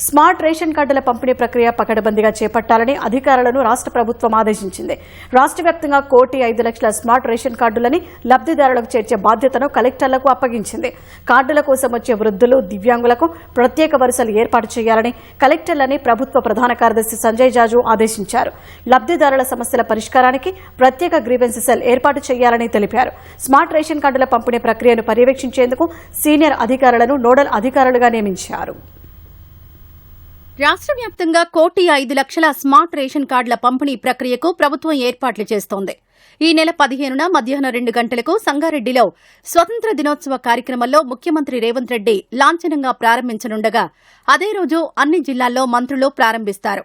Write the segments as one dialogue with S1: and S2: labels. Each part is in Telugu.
S1: స్మార్ట్ రేషన్ కార్డుల పంపిణీ ప్రక్రియ పకడ్బందీగా చేపట్టాలని అధికారులను రాష్ట్ర ప్రభుత్వం ఆదేశించింది. రాష్ట్ర వ్యాప్తంగా 1,05,00,000 స్మార్ట్ రేషన్ కార్డులని లబ్ధిదారులకు చేర్చే బాధ్యతను కలెక్టర్లకు అప్పగించింది. కార్డుల కోసం వచ్చే వృద్ధులు, దివ్యాంగులకు ప్రత్యేక వరుసలు ఏర్పాటు చేయాలని కలెక్టర్లని ప్రభుత్వ ప్రధాన కార్యదర్శి సంజయ్ జాజు ఆదేశించారు. లబ్ధిదారుల సమస్యల పరిష్కారానికి ప్రత్యేక గ్రీవెన్స్ సెల్ ఏర్పాటు చేయాలని తెలిపారు. స్మార్ట్ రేషన్ కార్డుల పంపిణీ ప్రక్రియను పర్యవేక్షించేందుకు సీనియర్ అధికారులను నోడల్ అధికారులుగా నియమించారు.
S2: రాష్ట్ర వ్యాప్తంగా 1,05,00,000 స్మార్ట్ రేషన్ కార్డుల పంపిణీ ప్రక్రియకు ప్రభుత్వం ఏర్పాట్లు చేస్తోంది. ఈ నెల 15న మధ్యాహ్నం 2 గంటలకు సంగారెడ్డిలో స్వతంత్ర దినోత్సవ కార్యక్రమంలో ముఖ్యమంత్రి రేవంత్ రెడ్డి లాంఛనంగా ప్రారంభించనుండగా అదే రోజు అన్ని జిల్లాల్లో మంత్రులు ప్రారంభిస్తారు.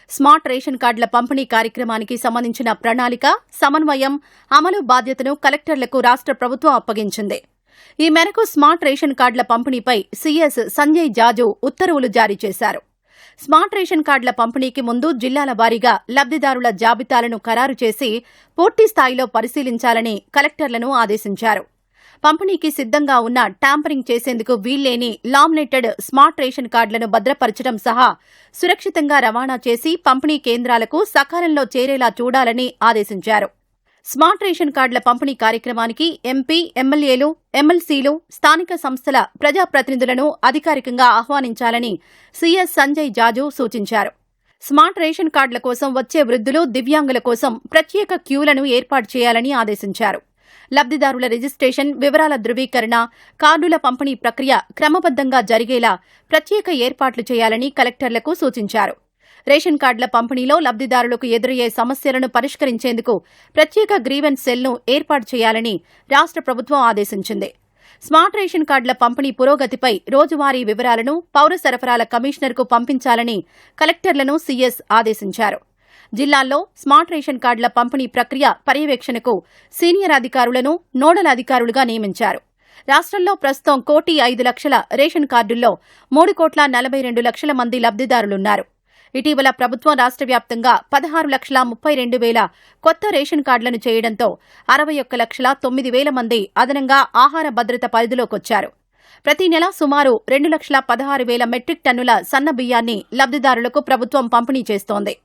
S2: స్మార్ట్ రేషన్ కార్డుల పంపిణీ కార్యక్రమానికి సంబంధించిన ప్రణాళిక, సమన్వయం, అమలు బాధ్యతను కలెక్టర్లకు రాష్ట్ర ప్రభుత్వం అప్పగించింది. ఈ మేరకు స్మార్ట్ రేషన్ కార్డుల పంపిణీపై సీఎస్ సంజయ్ జాజు ఉత్తర్వులు జారీ చేశారు. స్మార్ట్ రేషన్ కార్డుల పంపిణీకి ముందు జిల్లాల వారీగా లబ్దిదారుల జాబితాలను ఖరారు చేసి పూర్తి స్థాయిలో పరిశీలించాలని కలెక్టర్లను ఆదేశించారు. పంపిణీకి సిద్దంగా ఉన్న ట్యాంపరింగ్ చేసేందుకు వీల్లేని లామినేటెడ్ స్మార్ట్ రేషన్ కార్డులను భద్రపరచడం సహా సురక్షితంగా రవాణా చేసి పంపిణీ కేంద్రాలకు సకాలంలో చేరేలా చూడాలని ఆదేశించారు. స్మార్ట్ రేషన్ కార్డుల పంపిణీ కార్యక్రమానికి ఎంపీ, ఎమ్మెల్యేలు, ఎమ్మెల్సీలు, స్థానిక సంస్థల ప్రజాప్రతినిధులను అధికారికంగా ఆహ్వానించాలని సీఎస్ సంజయ్ జాజు సూచించారు. స్మార్ట్ రేషన్ కార్డుల కోసం వచ్చే వృద్ధులు, దివ్యాంగుల కోసం ప్రత్యేక క్యూలను ఏర్పాటు చేయాలని ఆదేశించారు. లబ్దిదారుల రిజిస్ట్రేషన్, వివరాల ధృవీకరణ, కార్డుల పంపిణీ ప్రక్రియ క్రమబద్దంగా జరిగేలా ప్రత్యేక ఏర్పాట్లు చేయాలని కలెక్టర్లకు సూచించారు. రేషన్ కార్డుల పంపిణీలో లబ్దిదారులకు ఎదురయ్యే సమస్యలను పరిష్కరించేందుకు ప్రత్యేక గ్రీవెన్స్ సెల్ను ఏర్పాటు చేయాలని రాష్ట్ర ప్రభుత్వం ఆదేశించింది. స్మార్ట్ రేషన్ కార్డుల పంపిణీ పురోగతిపై రోజువారీ వివరాలను పౌర సరఫరాల కమిషనర్కు పంపించాలని కలెక్టర్లను సీఎస్ ఆదేశించారు. జిల్లాల్లో స్మార్ట్ రేషన్ కార్డుల పంపిణీ ప్రక్రియ పర్యవేక్షణకు సీనియర్ అధికారులను నోడల్ అధికారులుగా నియమించారు. రాష్ట్రంలో ప్రస్తుతం 1,05,00,000 రేషన్ కార్డుల్లో 3,42,00,000 మంది లబ్దిదారులున్నారు. ఇటీవల ప్రభుత్వం రాష్ట్ర వ్యాప్తంగా 16,32,000 కొత్త రేషన్ కార్డులను చేయడంతో 61,09,000 మంది అదనంగా ఆహార భద్రత పరిధిలోకొచ్చారు. ప్రతి నెల సుమారు 2,16,000 మెట్రిక్ టన్నుల సన్న బియ్యాన్ని లబ్దిదారులకు ప్రభుత్వం పంపిణీ చేస్తోంది.